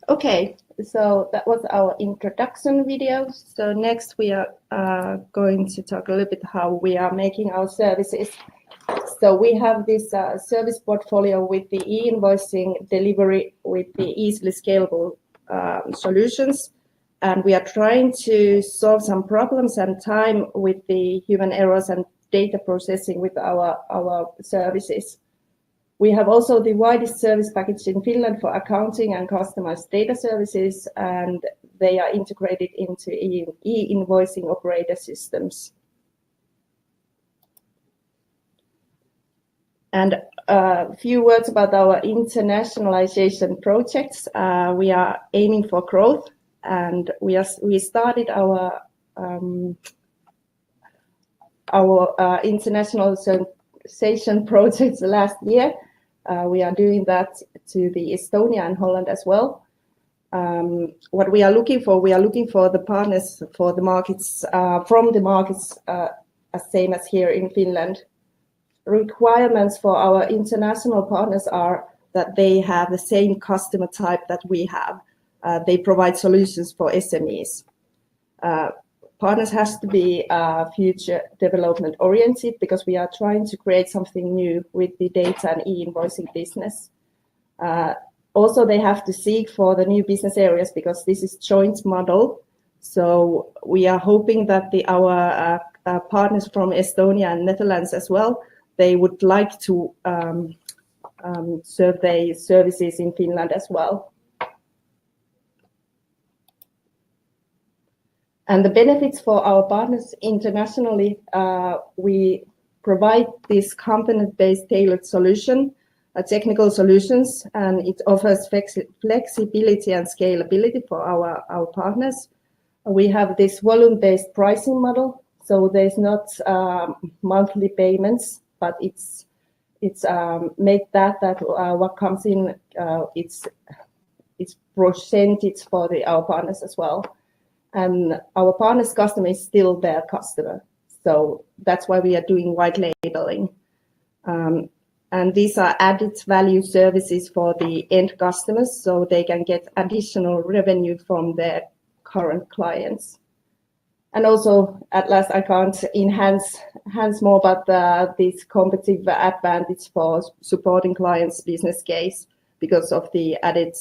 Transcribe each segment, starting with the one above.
Okay, so that was our introduction video. So next we are going to talk a little bit how we are making our services. So we have this service portfolio with the e-invoicing delivery with the easily scalable solutions. And we are trying to solve some problems and time with the human errors and data processing with our services. We have also the widest service package in Finland for accounting and customized data services, and they are integrated into e-invoicing operator systems. And a few words about our internationalization projects. We are aiming for growth, and we started our internationalization projects last year. We are doing that to the Estonia and Holland as well. What we are looking for the partners for the markets from the markets as same as here in Finland. Requirements for our international partners are that they have the same customer type that we have. They provide solutions for SMEs. Partners has to be future development oriented because we are trying to create something new with the data and e-invoicing business. Also, they have to seek for the new business areas because this is joint model. So we are hoping that our partners from Estonia and Netherlands as well, they would like to serve their services in Finland as well. And the benefits for our partners internationally, we provide this component-based tailored solution, technical solutions, and it offers flexibility and scalability for our partners. We have this volume-based pricing model, so there's not monthly payments, but it's make that what comes in, it's percentage for our partners as well. And our partner's customer is still their customer. So that's why we are doing white labeling. And these are added value services for the end customers, so they can get additional revenue from their current clients. And also, at last, I can't enhance more, but this competitive advantage for supporting clients' business case because of the added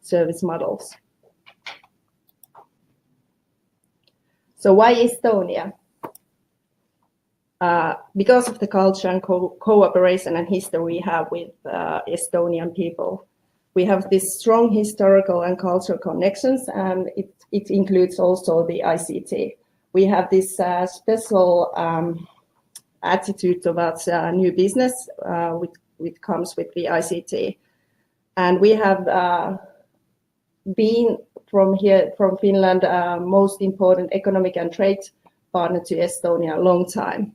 service models. So why Estonia? Because of the culture and cooperation and history we have with Estonian people. We have this strong historical and cultural connections, and it includes also the ICT. We have this special attitude towards new business, which comes with the ICT. And we have been from Finland, most important economic and trade partner to Estonia a long time.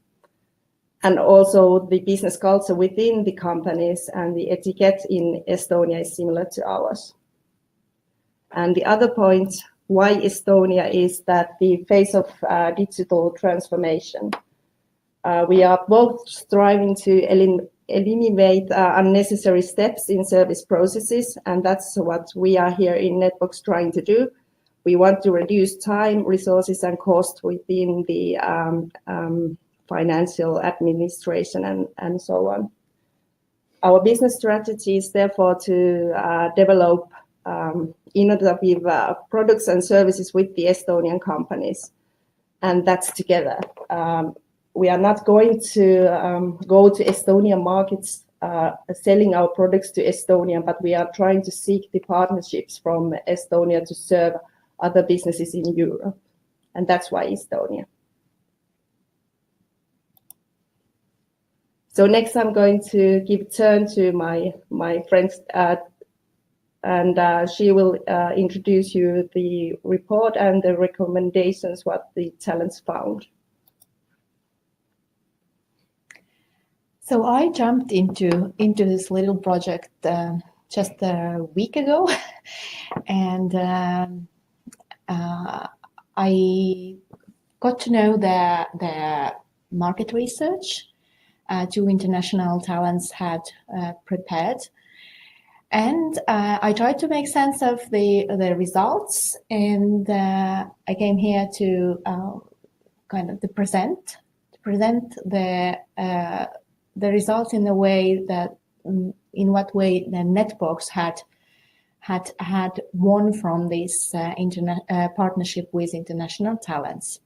And also the business culture within the companies and the etiquette in Estonia is similar to ours. And the other point why Estonia is that the phase of digital transformation. We are both striving to eliminate unnecessary steps in service processes, and that's what we are here in Netbox trying to do. We want to reduce time, resources, and cost within the financial administration and so on. Our business strategy is therefore to develop innovative products and services with the Estonian companies, and that's together. We are not going to go to Estonian markets selling our products to Estonia, but we are trying to seek the partnerships from Estonia to serve other businesses in Europe, and that's why Estonia. So next I'm going to give turn to my friend, and she will introduce you the report and the recommendations what the talents found. So I jumped into this little project just a week ago, and I got to know the market research two international talents had prepared. And I tried to make sense of the results, and I came here to kind of present the results in a way that, in what way the Netbox had won from this partnership with international talents.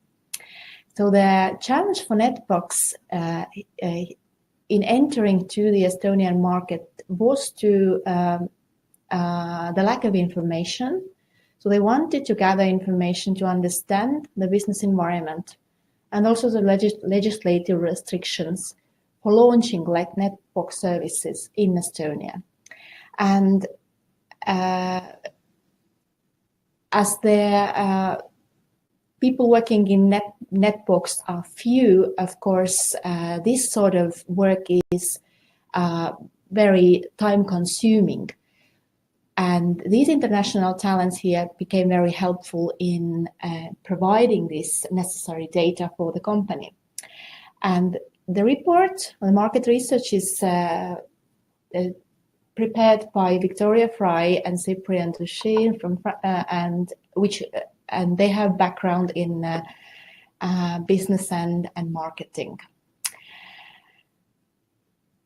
So the challenge for Netbox in entering to the Estonian market was to the lack of information. So they wanted to gather information to understand the business environment and also the legislative restrictions for launching like Netbox services in Estonia. And as the people working in Netbox are few, of course, this sort of work is very time-consuming. And these international talents here became very helpful in providing this necessary data for the company. And the report on market research is prepared by Victoria Fry and Cyprian Duchesne and they have background in business and marketing.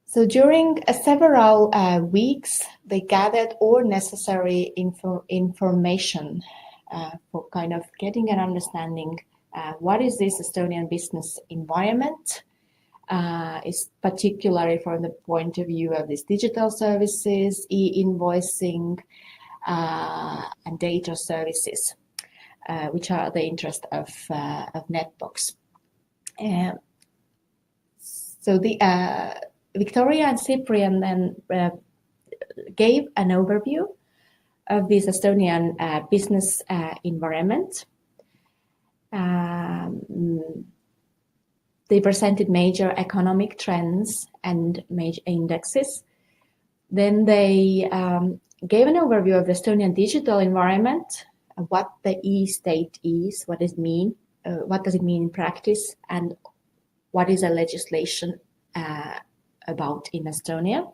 So during several weeks, they gathered all necessary information for kind of getting an understanding what is this Estonian business environment, is particularly from the point of view of these digital services, e-invoicing, and data services, which are the interest of Netbox. So the Victoria and Cyprian then gave an overview of this Estonian business environment. They presented major economic trends and major indexes. Then they gave an overview of the Estonian digital environment, what the e-state is, what does it mean in practice, and what is a legislation about in Estonia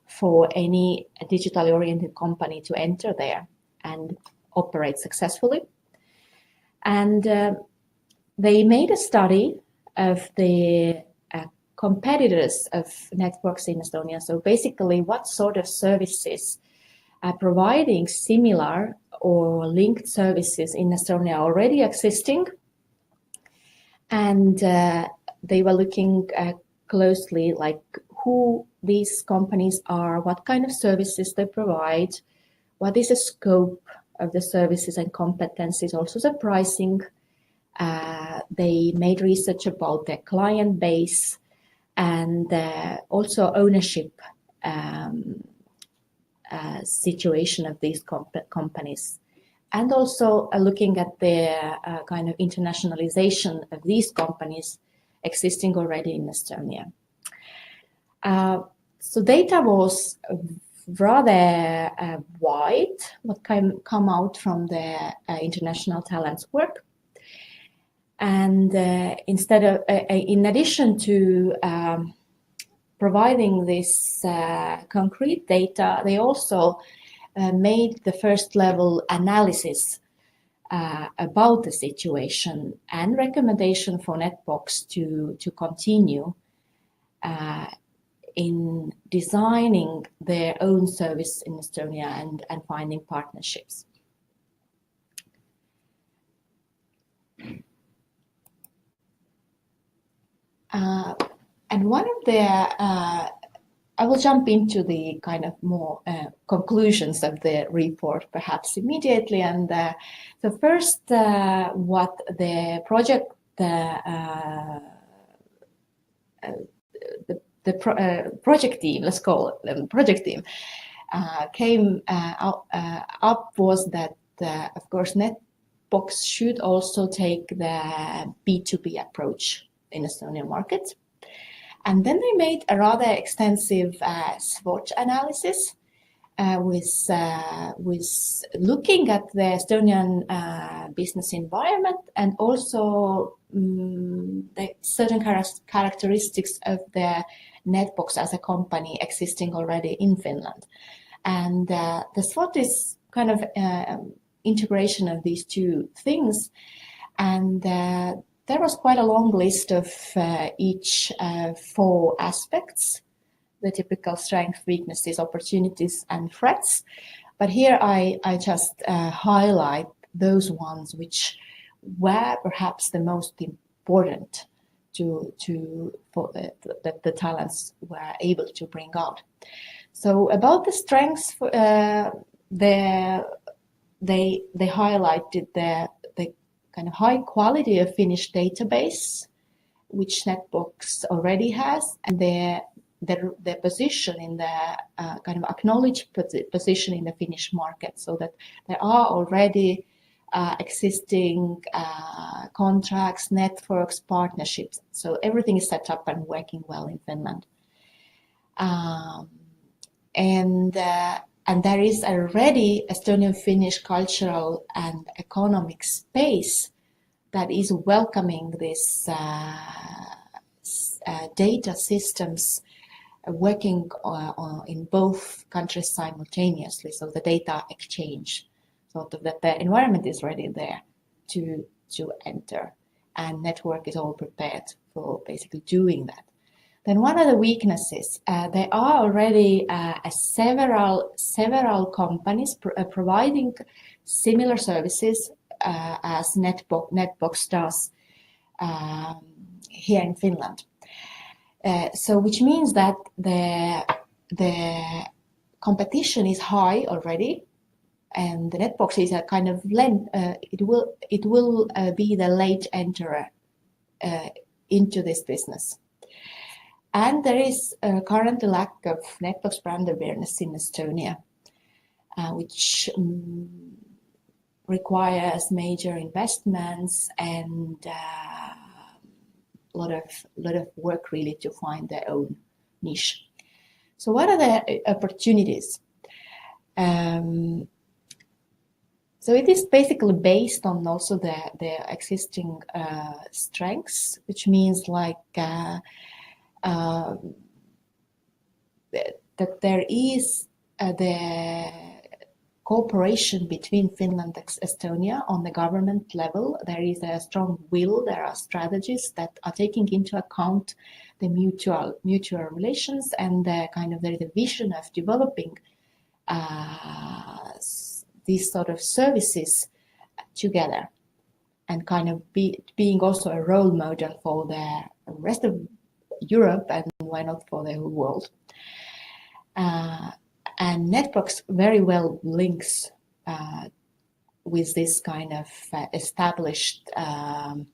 for any digitally oriented company to enter there and operate successfully. And they made a study of the competitors of Netbox in Estonia. So basically, what sort of services are providing similar or linked services in Estonia already existing. And they were looking closely like who these companies are, what kind of services they provide, what is the scope of the services and competencies, also the pricing. They made research about their client base and also ownership situation of these companies, and also looking at the kind of internationalization of these companies existing already in Estonia. So data was rather wide, what come out from the international talents work. And in addition to providing this concrete data, they also made the first level analysis about the situation and recommendation for Netbox to continue in designing their own service in Estonia and finding partnerships. And one of the, I will jump into the kind of more conclusions of the report perhaps immediately. And so first, what the project, project team, let's call it the project team, came up was that, of course, Netbox should also take the B2B approach in Estonian market. And then they made a rather extensive SWOT analysis with looking at the Estonian business environment and also the certain characteristics of the Netbox as a company existing already in Finland. And the SWOT is kind of integration of these two things. And there was quite a long list of each 4 aspects: the typical strengths, weaknesses, opportunities, and threats. But here I just highlight those ones which were perhaps the most important that the talents were able to bring out. So about the strengths, they highlighted the kind of high quality of Finnish database, which Netbox already has, and their position in the kind of acknowledged position in the Finnish market, so that there are already existing contracts, networks, partnerships. So everything is set up and working well in Finland. And there is already Estonian-Finnish cultural and economic space that is welcoming this data systems working in both countries simultaneously. So the data exchange, sort of that the environment is ready there to enter, and network is all prepared for basically doing that. Then one of the weaknesses, there are already several companies providing similar services as Netbox does here in Finland. So which means that the competition is high already, and the Netbox is a kind of it will be the late enterer into this business. And there is currently lack of Netbox brand awareness in Estonia, which requires major investments and a lot of work really to find their own niche. So what are the opportunities? So it is basically based on also the existing strengths, which means like that there is the cooperation between Finland and Estonia on the government level. There is a strong will, there are strategies that are taking into account the mutual relations, and there is a vision of developing these sort of services together, and kind of being also a role model for the rest of Europe, and why not for the whole world. And Netbox very well links with this kind of established kind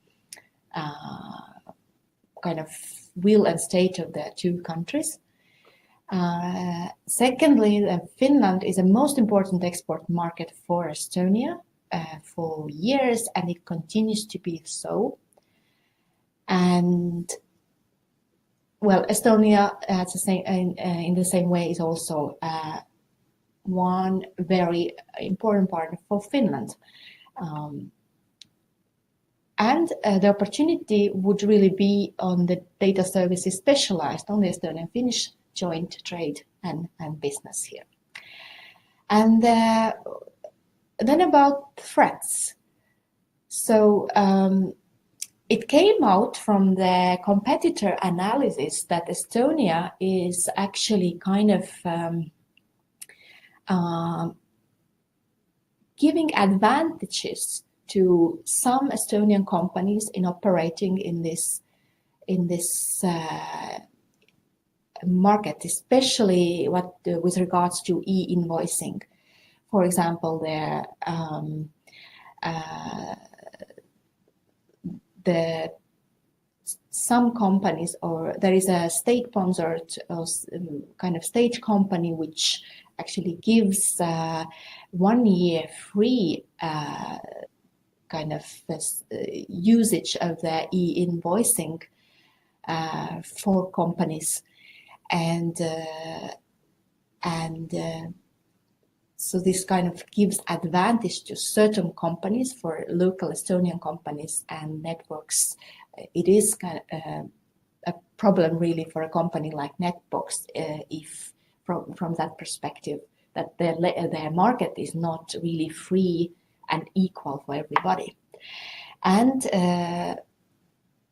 of will and state of the two countries. Secondly, Finland is the most important export market for Estonia for years, and it continues to be so. And well, Estonia has the same, in the same way, is also one very important partner for Finland. And the opportunity would really be on the data services specialized on the Estonian-Finnish joint trade and business here. And then about threats. So it came out from the competitor analysis that Estonia is actually kind of giving advantages to some Estonian companies in operating in this market, especially with regards to e-invoicing. For example, some companies, or there is a state-sponsored kind of state company which actually gives 1 year free kind of usage of the e-invoicing for companies, and so this kind of gives advantage to certain companies, for local Estonian companies and networks. It is kind of a problem really for a company like Netbox if from that perspective, that their market is not really free and equal for everybody. And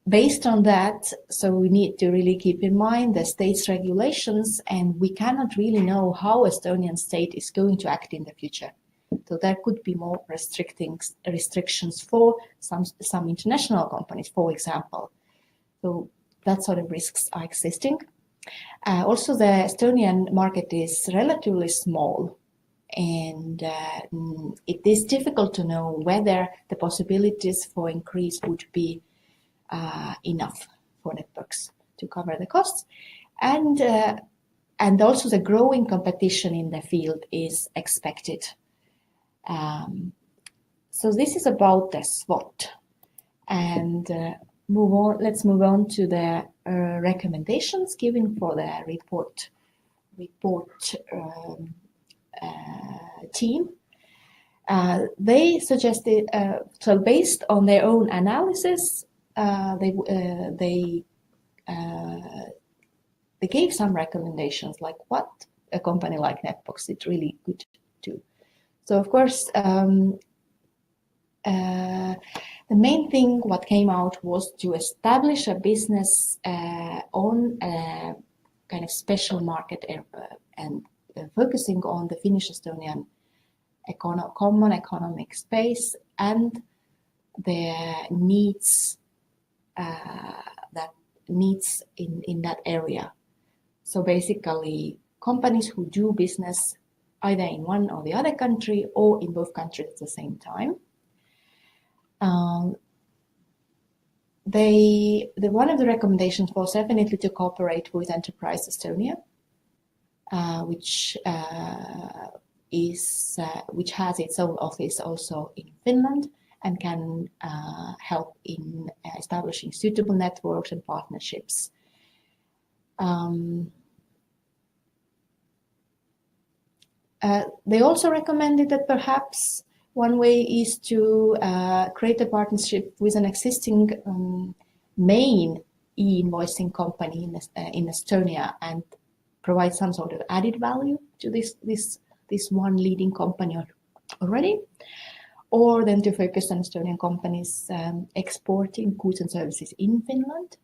based on that, so we need to really keep in mind the state's regulations, and we cannot really know how Estonian state is going to act in the future. So there could be more restrictions for some international companies, for example. So that sort of risks are existing. Also, the Estonian market is relatively small, and it is difficult to know whether the possibilities for increase would be enough for Netbox to cover the costs. And also the growing competition in the field is expected. So this is about the SWOT. And let's move on to the recommendations given for the report team. They suggested, so based on their own analysis, they gave some recommendations, like what a company like Netbox is really good to. So of course, the main thing what came out was to establish a business on a kind of special market and focusing on the Finnish-Estonian common economic space and their needs in that area. So basically, companies who do business either in one or the other country or in both countries at the same time. One of the recommendations was definitely to cooperate with Enterprise Estonia, which has its own office also in Finland and can help in establishing suitable networks and partnerships. They also recommended that perhaps one way is to create a partnership with an existing main e-invoicing company in Estonia and provide some sort of added value to this one leading company already, or then to focus on Estonian companies exporting goods and services in Finland,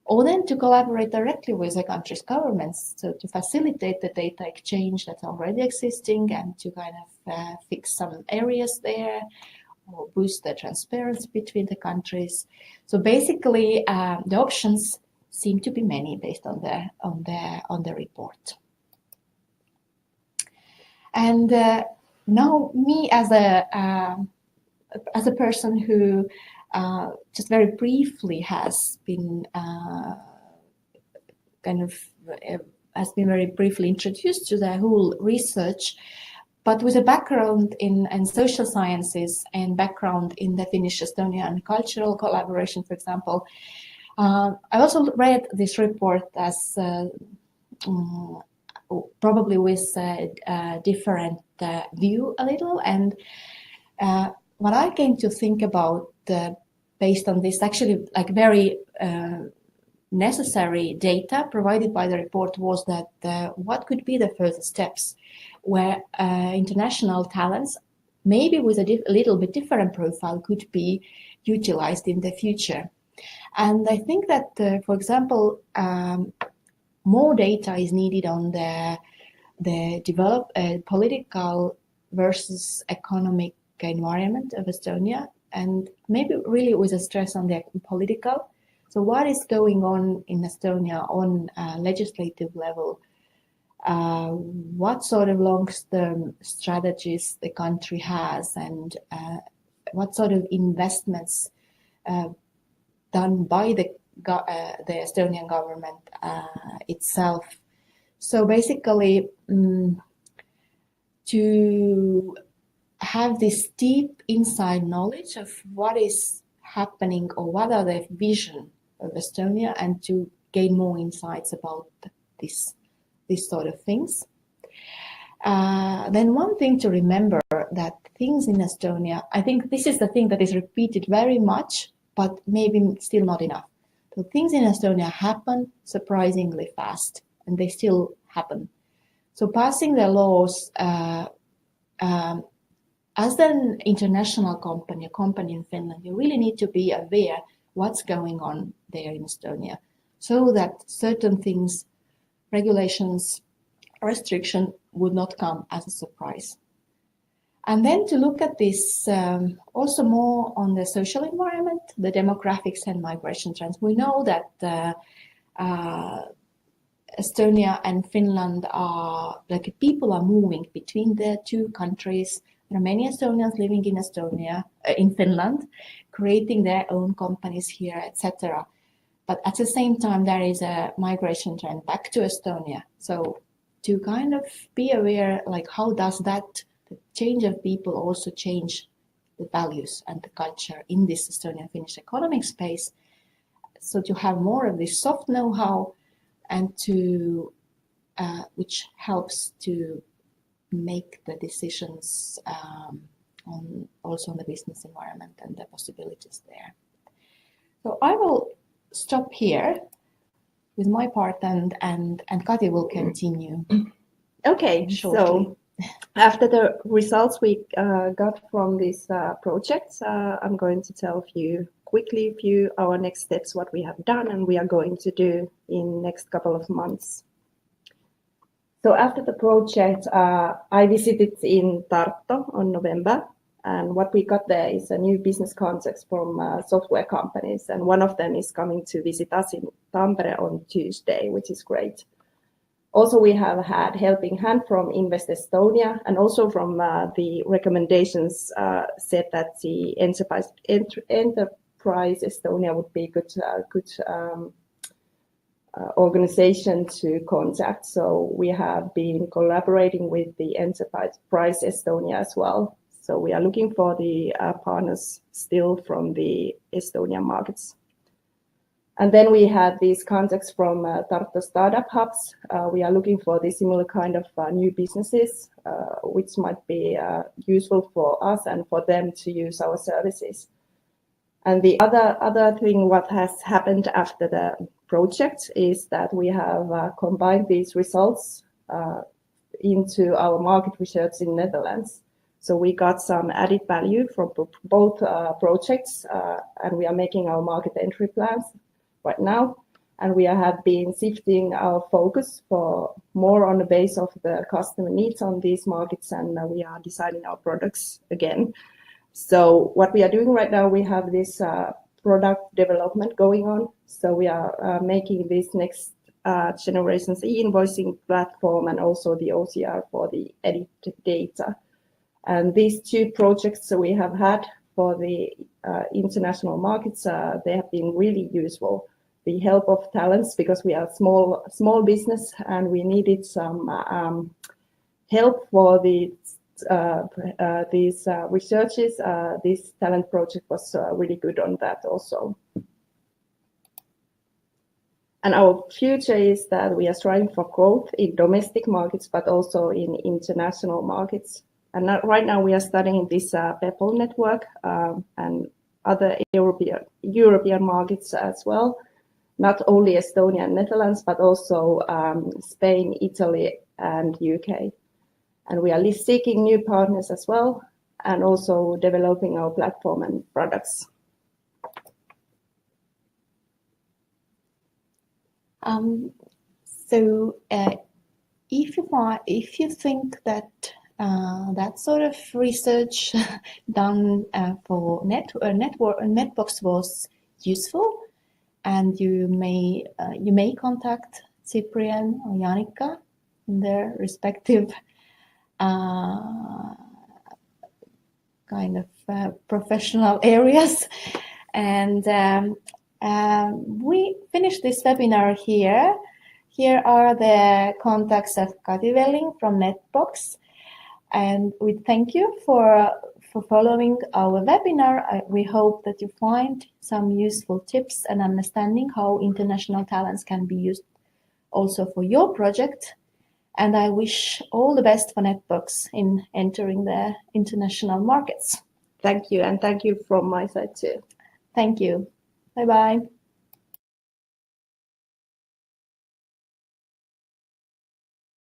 or then to collaborate directly with the country's governments, so to facilitate the data exchange that's already existing and to kind of fix some areas there or boost the transparency between the countries. So basically, the options seem to be many based on the report. And now, me as a person who just very briefly has been very briefly introduced to the whole research, but with a background in social sciences and background in the Finnish-Estonian cultural collaboration, for example. I also read this report as probably with a different view a little, and what I came to think about based on this actually like very necessary data provided by the report was that what could be the further steps where international talents, maybe with a little bit different profile, could be utilized in the future. And I think that, for example, more data is needed on the political versus economic environment of Estonia, and maybe really with a stress on the political. So what is going on in Estonia on a legislative level? What sort of long-term strategies the country has, and what sort of investments done by the Estonian government itself. So basically, to have this deep inside knowledge of what is happening or what are the vision of Estonia, and to gain more insights about this sort of things. Then one thing to remember, that things in Estonia, I think this is the thing that is repeated very much, but maybe still not enough. So things in Estonia happen surprisingly fast, and they still happen. So passing the laws as an international company, a company in Finland, you really need to be aware what's going on there in Estonia, so that certain things, regulations, restriction would not come as a surprise. And then to look at this also more on the social environment, the demographics and migration trends. We know that Estonia and Finland are, like, people are moving between the two countries. There are many Estonians living in Estonia, in Finland, creating their own companies here, etc. But at the same time, there is a migration trend back to Estonia. So to kind of be aware, like, how does that the change of people also change the values and the culture in this Estonian-Finnish economic space. So to have more of this soft know-how and to which helps to make the decisions on also on the business environment and the possibilities there. So I will stop here with my part, and Kati will continue. Okay, shortly. So after the results we got from this project, I'm going to tell quickly our next steps, what we have done and we are going to do in next couple of months. So after the project, I visited in Tartu on November, and what we got there is a new business context from software companies, and one of them is coming to visit us in Tampere on Tuesday, which is great. Also, we have had helping hand from Invest Estonia, and also from the recommendations said that the Enterprise Estonia would be a good organization to contact. So we have been collaborating with the Enterprise Estonia as well. So we are looking for the partners still from the Estonian markets. And then we have these contacts from Tartu Startup Hubs. We are looking for the similar kind of new businesses, which might be useful for us and for them to use our services. And the other thing what has happened after the project is that we have combined these results into our market research in Netherlands. So we got some added value from both projects, and we are making our market entry plans right now, and we have been shifting our focus for more on the base of the customer needs on these markets, and we are designing our products again. So what we are doing right now, we have this product development going on. So we are making this next generation's e-invoicing platform and also the OCR for the edited data. And these two projects we have had for the international markets, they have been really useful. The help of talents, because we are small business and we needed some help for these researches. This talent project was really good on that also. And our future is that we are striving for growth in domestic markets, but also in international markets. And right now we are studying this PEPL network and other European markets as well. Not only Estonia and Netherlands, but also Spain, Italy, and UK. And we are seeking new partners as well, and also developing our platform and products. So if you think that that sort of research done for Netbox was useful, and you may contact Cyprian or Janika in their respective kind of professional areas. And we finished this webinar here. Here are the contacts of Kati Velling from Netbox. And we thank you for following our webinar. We hope that you find some useful tips and understanding how international talents can be used also for your project. And I wish all the best for Netbox in entering the international markets. Thank you, and thank you from my side too. Thank you. Bye-bye.